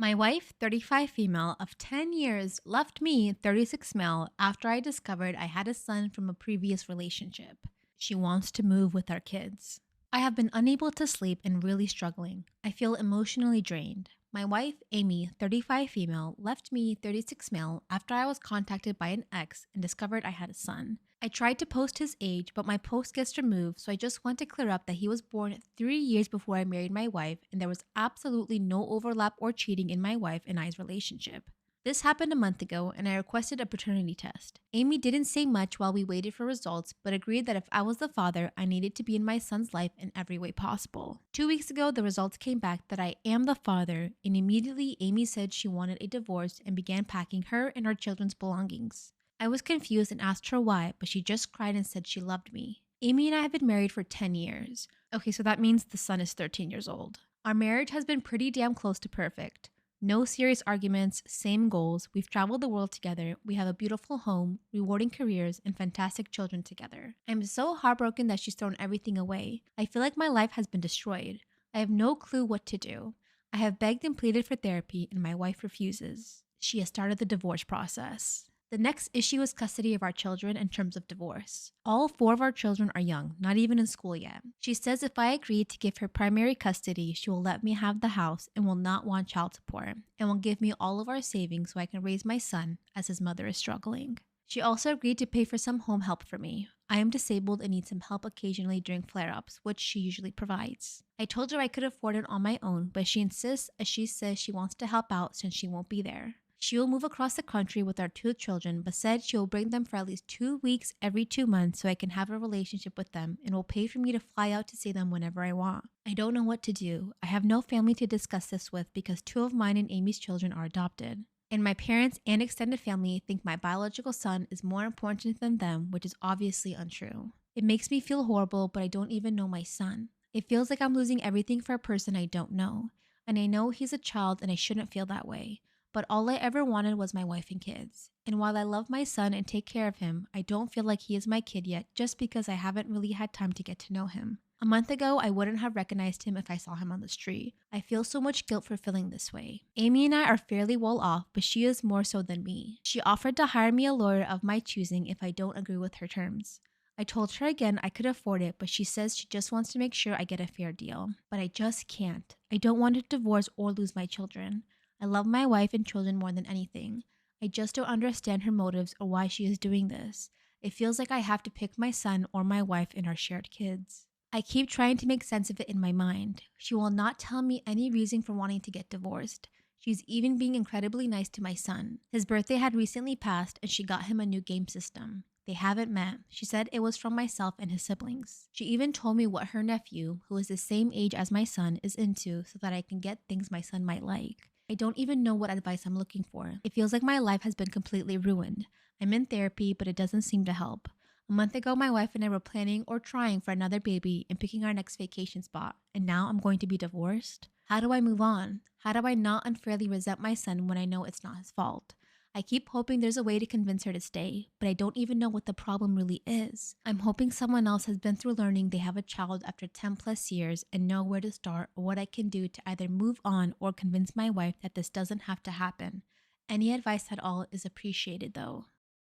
My wife, 35 female of 10 years, left me, 36 male, after I discovered I had a son from a previous relationship. She wants to move with our kids. I have been unable to sleep and really struggling. I feel emotionally drained. My wife, Amy, 35 female, left me, 36 male, after I was contacted by an ex and discovered I had a son. I tried to post his age, but my post gets removed, so I just want to clear up that he was born 3 years before I married my wife, and there was absolutely no overlap or cheating in my wife and I's relationship. This happened a month ago, and I requested a paternity test. Amy didn't say much while we waited for results, but agreed that if I was the father, I needed to be in my son's life in every way possible. 2 weeks ago, the results came back that I am the father, and immediately Amy said she wanted a divorce and began packing her and our children's belongings. I was confused and asked her why, but she just cried and said she loved me. Amy and I have been married for 10 years. Okay, so that means the son is 13 years old. Our marriage has been pretty damn close to perfect. No serious arguments, same goals. We've traveled the world together. We have a beautiful home, rewarding careers, and fantastic children together. I'm so heartbroken that she's thrown everything away. I feel like my life has been destroyed. I have no clue what to do. I have begged and pleaded for therapy, and my wife refuses. She has started the divorce process. The next issue is custody of our children in terms of divorce. All 4 of our children are young, not even in school yet. She says if I agree to give her primary custody, she will let me have the house and will not want child support, and will give me all of our savings so I can raise my son as his mother is struggling. She also agreed to pay for some home help for me. I am disabled and need some help occasionally during flare-ups, which she usually provides. I told her I could afford it on my own, but she insists as she says she wants to help out since she won't be there. She will move across the country with our 2 children, but said she will bring them for at least 2 weeks every 2 months so I can have a relationship with them and will pay for me to fly out to see them whenever I want. I don't know what to do. I have no family to discuss this with because 2 of mine and Amy's children are adopted. And my parents and extended family think my biological son is more important than them, which is obviously untrue. It makes me feel horrible, but I don't even know my son. It feels like I'm losing everything for a person I don't know. And I know he's a child and I shouldn't feel that way. But all I ever wanted was my wife and kids. And while I love my son and take care of him, I don't feel like he is my kid yet just because I haven't really had time to get to know him. A month ago, I wouldn't have recognized him if I saw him on the street. I feel so much guilt for feeling this way. Amy and I are fairly well off, but she is more so than me. She offered to hire me a lawyer of my choosing if I don't agree with her terms. I told her again I could afford it, but she says she just wants to make sure I get a fair deal. But I just can't. I don't want to divorce or lose my children. I love my wife and children more than anything. I just don't understand her motives or why she is doing this. It feels like I have to pick my son or my wife and our shared kids. I keep trying to make sense of it in my mind. She will not tell me any reason for wanting to get divorced. She's even being incredibly nice to my son. His birthday had recently passed and she got him a new game system. They haven't met. She said it was from myself and his siblings. She even told me what her nephew, who is the same age as my son, is into so that I can get things my son might like. I don't even know what advice I'm looking for. It feels like my life has been completely ruined. I'm in therapy, but it doesn't seem to help. A month ago, my wife and I were planning or trying for another baby and picking our next vacation spot, and now I'm going to be divorced? How do I move on? How do I not unfairly resent my son when I know it's not his fault? I keep hoping there's a way to convince her to stay, but I don't even know what the problem really is. I'm hoping someone else has been through learning they have a child after 10 plus years and know where to start or what I can do to either move on or convince my wife that this doesn't have to happen. Any advice at all is appreciated though.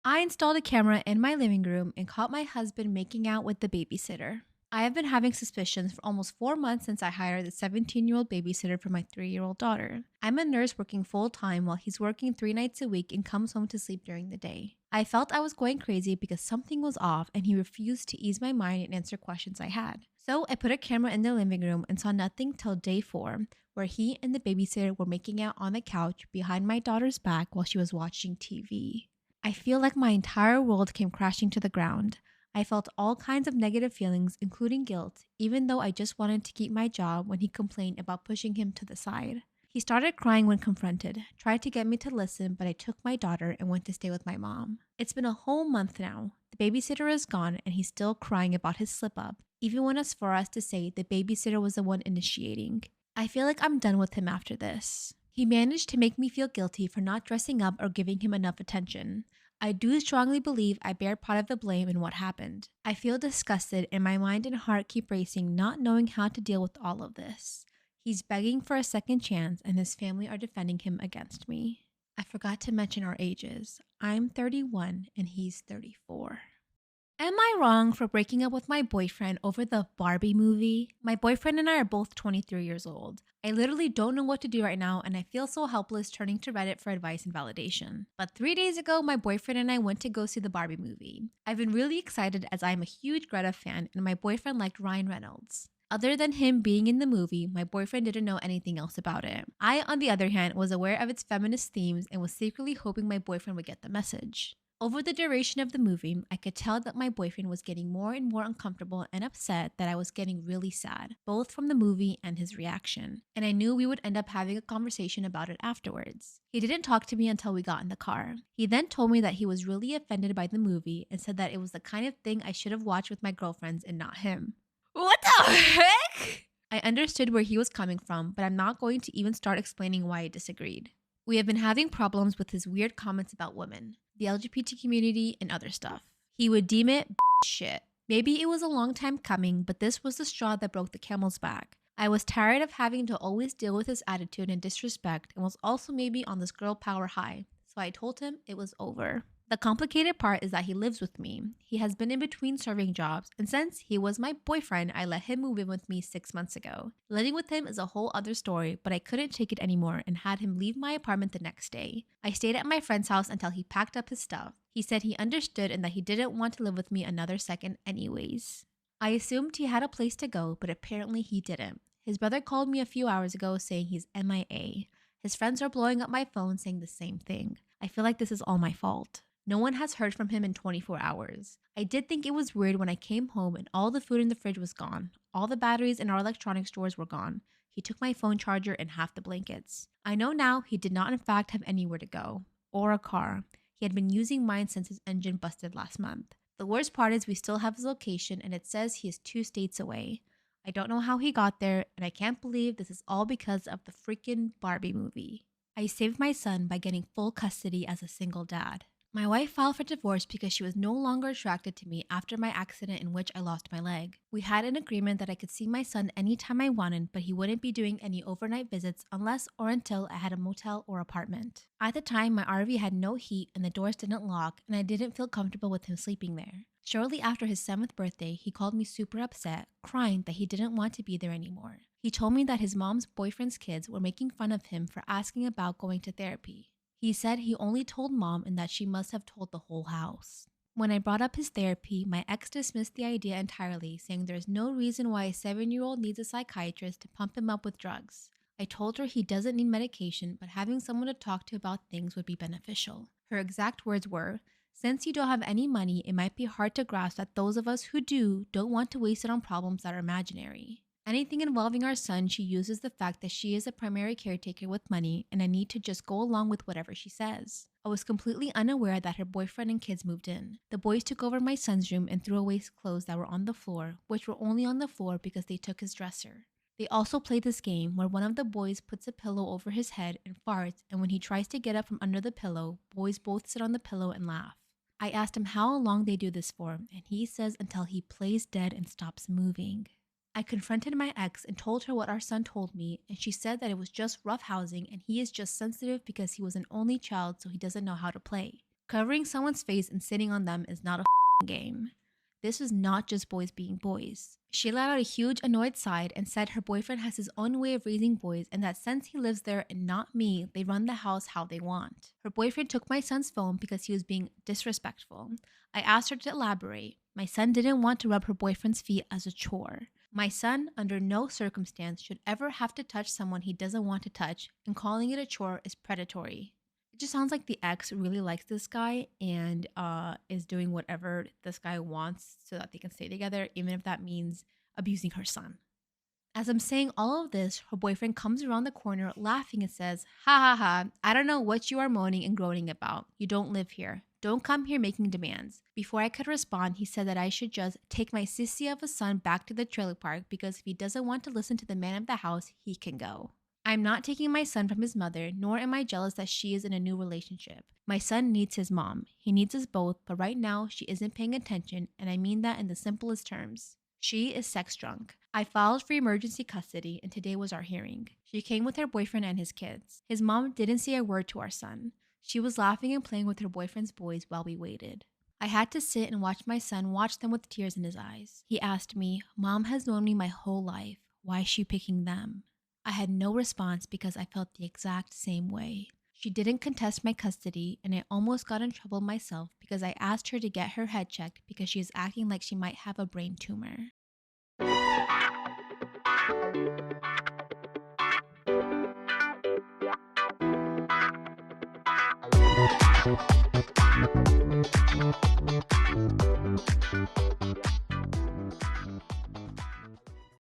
I installed a camera in my living room and caught my husband making out with the babysitter. I have been having suspicions for almost 4 months since I hired the 17-year-old babysitter for my 3-year-old daughter. I'm a nurse working full-time while he's working 3 nights a week and comes home to sleep during the day. I felt I was going crazy because something was off and he refused to ease my mind and answer questions I had. So I put a camera in the living room and saw nothing till day 4, where he and the babysitter were making out on the couch behind my daughter's back while she was watching TV. I feel like my entire world came crashing to the ground. I felt all kinds of negative feelings, including guilt, even though I just wanted to keep my job when he complained about pushing him to the side. He started crying when confronted, tried to get me to listen, but I took my daughter and went to stay with my mom. It's been a whole month now. The babysitter is gone and he's still crying about his slip-up, even when it's for us to say the babysitter was the one initiating. I feel like I'm done with him after this. He managed to make me feel guilty for not dressing up or giving him enough attention. I do strongly believe I bear part of the blame in what happened. I feel disgusted and my mind and heart keep racing, not knowing how to deal with all of this. He's begging for a second chance and his family are defending him against me. I forgot to mention our ages. I'm 31 and he's 34. Am I wrong for breaking up with my boyfriend over the Barbie movie? My boyfriend and I are both 23 years old. I literally don't know what to do right now and I feel so helpless turning to Reddit for advice and validation. But 3 days ago, my boyfriend and I went to go see the Barbie movie. I've been really excited as I'm a huge Greta fan and my boyfriend liked Ryan Reynolds. Other than him being in the movie, my boyfriend didn't know anything else about it. I, on the other hand, was aware of its feminist themes and was secretly hoping my boyfriend would get the message. Over the duration of the movie, I could tell that my boyfriend was getting more and more uncomfortable and upset that I was getting really sad, both from the movie and his reaction. And I knew we would end up having a conversation about it afterwards. He didn't talk to me until we got in the car. He then told me that he was really offended by the movie and said that it was the kind of thing I should have watched with my girlfriends and not him. What the heck? I understood where he was coming from, but I'm not going to even start explaining why I disagreed. We have been having problems with his weird comments about women, the LGBT community, and other stuff. He would deem it shit. Maybe it was a long time coming, but this was the straw that broke the camel's back. I was tired of having to always deal with his attitude and disrespect and was also maybe on this girl power high, so I told him it was over. The complicated part is that he lives with me. He has been in between serving jobs, and since he was my boyfriend, I let him move in with me 6 months ago. Living with him is a whole other story, but I couldn't take it anymore and had him leave my apartment the next day. I stayed at my friend's house until he packed up his stuff. He said he understood and that he didn't want to live with me another second anyways. I assumed he had a place to go, but apparently he didn't. His brother called me a few hours ago saying he's MIA. His friends are blowing up my phone saying the same thing. I feel like this is all my fault. No one has heard from him in 24 hours. I did think it was weird when I came home and all the food in the fridge was gone. All the batteries in our electronics drawers were gone. He took my phone charger and half the blankets. I know now he did not in fact have anywhere to go. Or a car. He had been using mine since his engine busted last month. The worst part is we still have his location and it says he is 2 states away. I don't know how he got there and I can't believe this is all because of the freaking Barbie movie. I saved my son by getting full custody as a single dad. My wife filed for divorce because she was no longer attracted to me after my accident in which I lost my leg. We had an agreement that I could see my son anytime I wanted, but he wouldn't be doing any overnight visits unless or until I had a motel or apartment. At the time, my RV had no heat and the doors didn't lock, and I didn't feel comfortable with him sleeping there. Shortly after his 7th birthday, he called me super upset, crying that he didn't want to be there anymore. He told me that his mom's boyfriend's kids were making fun of him for asking about going to therapy. He said he only told mom and that she must have told the whole house. When I brought up his therapy, my ex dismissed the idea entirely, saying there's no reason why a 7-year-old needs a psychiatrist to pump him up with drugs. I told her he doesn't need medication, but having someone to talk to about things would be beneficial. Her exact words were, "Since you don't have any money, it might be hard to grasp that those of us who do don't want to waste it on problems that are imaginary. Anything involving our son, she uses the fact that she is a primary caretaker with money and I need to just go along with whatever she says." I was completely unaware that her boyfriend and kids moved in. The boys took over my son's room and threw away his clothes that were on the floor, which were only on the floor because they took his dresser. They also play this game where one of the boys puts a pillow over his head and farts, and when he tries to get up from under the pillow, boys both sit on the pillow and laugh. I asked him how long they do this for, and he says until he plays dead and stops moving. I confronted my ex and told her what our son told me, and she said that it was just roughhousing and he is just sensitive because he was an only child, so he doesn't know how to play. Covering someone's face and sitting on them is not a game. This was not just boys being boys. She let out a huge annoyed sigh and said her boyfriend has his own way of raising boys and that since he lives there and not me, they run the house how they want. Her boyfriend took my son's phone because he was being disrespectful. I asked her to elaborate. My son didn't want to rub her boyfriend's feet as a chore. My son, under no circumstance, should ever have to touch someone he doesn't want to touch, and calling it a chore is predatory. It just sounds like the ex really likes this guy and is doing whatever this guy wants so that they can stay together, even if that means abusing her son. As I'm saying all of this, her boyfriend comes around the corner laughing and says, "Ha ha ha, I don't know what you are moaning and groaning about. You don't live here. Don't come here making demands." Before I could respond, he said that I should just take my sissy of a son back to the trailer park because if he doesn't want to listen to the man of the house, he can go. I'm not taking my son from his mother, nor am I jealous that she is in a new relationship. My son needs his mom. He needs us both, but right now she isn't paying attention, and I mean that in the simplest terms. She is sex drunk. I filed for emergency custody and today was our hearing. She came with her boyfriend and his kids. His mom didn't say a word to our son. She was laughing and playing with her boyfriend's boys while we waited. I had to sit and watch my son watch them with tears in his eyes. He asked me, "Mom has known me my whole life. Why is she picking them?" I had no response because I felt the exact same way. She didn't contest my custody, and I almost got in trouble myself because I asked her to get her head checked because she is acting like she might have a brain tumor.